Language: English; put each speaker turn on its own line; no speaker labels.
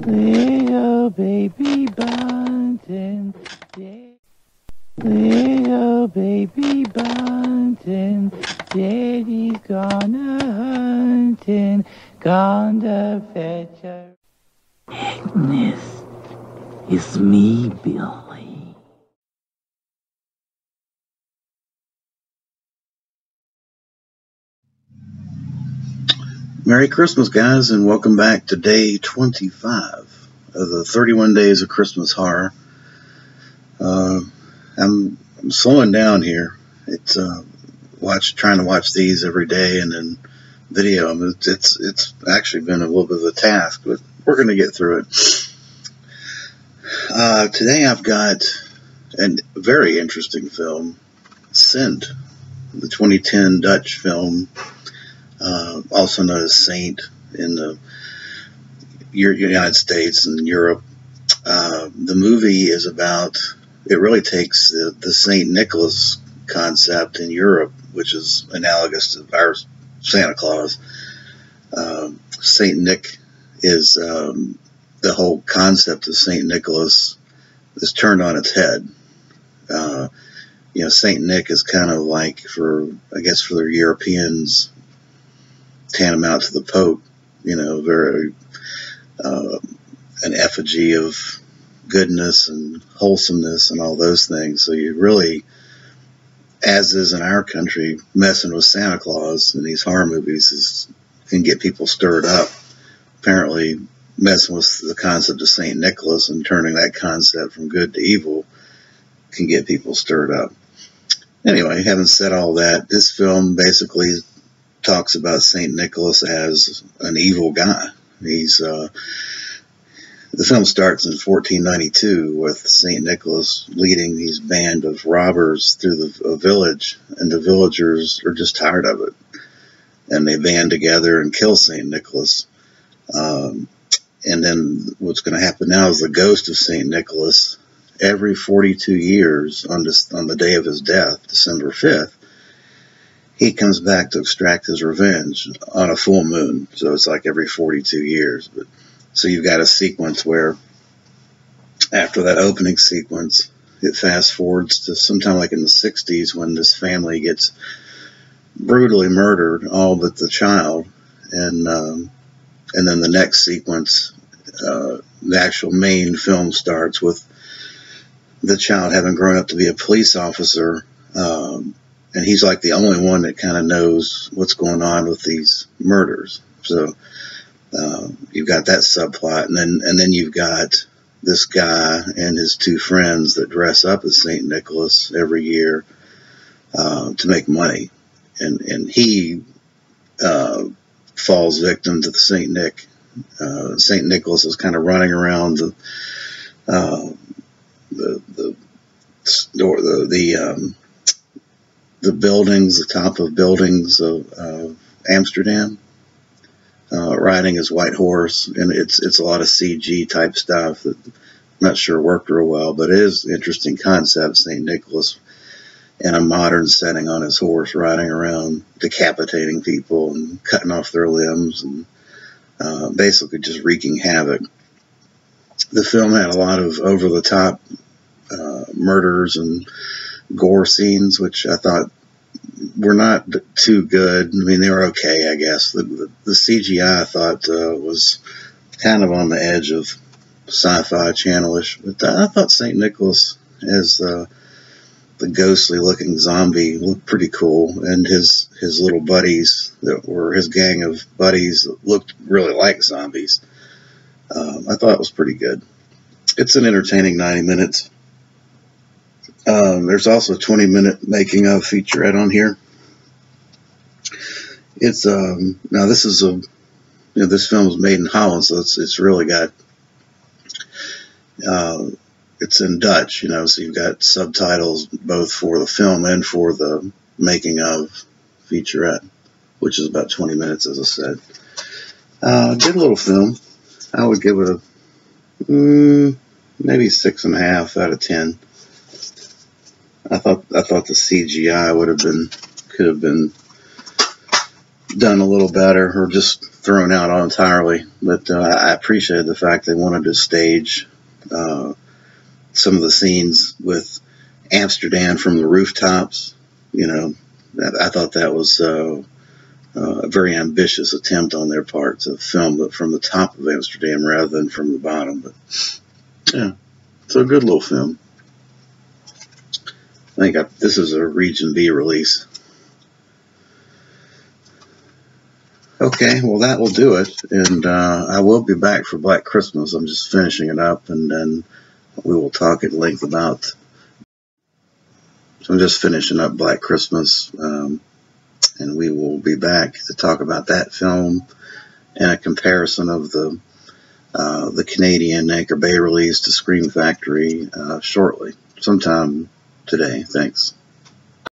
Little baby bunting, little baby bunting, Daddy's gonna hunting, gonna fetch her. Agnes, it's me, Billy.
Merry Christmas, guys, and welcome back to day 25 of the 31 Days of Christmas Horror. I'm slowing down here. It's trying to watch these every day and then video them. It's actually been a little bit of a task, but we're going to get through it. Today I've got a very interesting film, Sint, the 2010 Dutch film. Also known as Saint in the United States and Europe. The movie is about, it really takes the St. Nicholas concept in Europe, which is analogous to our Santa Claus. St. Nick is, the whole concept of St. Nicholas is turned on its head. St. Nick is kind of like, for the Europeans, tantamount to the Pope, very an effigy of goodness and wholesomeness and all those things. So you really, as is in our country, messing with Santa Claus in these horror movies can get people stirred up. Apparently, messing with the concept of St. Nicholas and turning that concept from good to evil can get people stirred up. Anyway, having said all that, this film basically talks about St. Nicholas as an evil guy. The film starts in 1492 with St. Nicholas leading these band of robbers through a village, and the villagers are just tired of it, and they band together and kill St. Nicholas. And then what's going to happen now is the ghost of St. Nicholas, every 42 years on the day of his death, December 5th, he comes back to extract his revenge on a full moon. So it's like every 42 years. So you've got a sequence where after that opening sequence, it fast forwards to sometime like in the 60s when this family gets brutally murdered, all but the child. And then the next sequence, the actual main film starts with the child having grown up to be a police officer, and he's like the only one that kind of knows what's going on with these murders. So you've got that subplot, and then you've got this guy and his two friends that dress up as St. Nicholas every year to make money, and he falls victim to the St. Nick. St. Nicholas is kind of running around the buildings, the top of buildings of Amsterdam, riding his white horse, and it's a lot of CG type stuff that I'm not sure worked real well, but it is an interesting concept. St. Nicholas in a modern setting on his horse, riding around, decapitating people and cutting off their limbs, and basically just wreaking havoc. The film had a lot of over-the-top murders and gore scenes, which I thought were not too good. I mean, they were okay, I guess. The CGI I thought was kind of on the edge of sci-fi channelish, but I thought St. Nicholas as the ghostly looking zombie looked pretty cool, and his little buddies that were his gang of buddies looked really like zombies. I thought it was pretty good. It's an entertaining 90 minutes. There's also a 20-minute making of featurette on here. It's now this is this film was made in Holland, so it's really got it's in Dutch, so you've got subtitles both for the film and for the making of featurette, which is about 20 minutes, as I said. Good little film. I would give it a maybe 6.5 out of 10. I thought the CGI could have been done a little better, or just thrown out entirely. But I appreciated the fact they wanted to stage some of the scenes with Amsterdam from the rooftops. You know, I thought that was a very ambitious attempt on their part to film it from the top of Amsterdam rather than from the bottom. But yeah, it's a good little film. I think this is a Region B release. Okay, well, that will do it. And I will be back for Black Christmas. I'm just finishing it up, and then we will talk at length about. So I'm just finishing up Black Christmas, and we will be back to talk about that film and a comparison of the Canadian Anchor Bay release to Scream Factory shortly, sometime today. Thanks.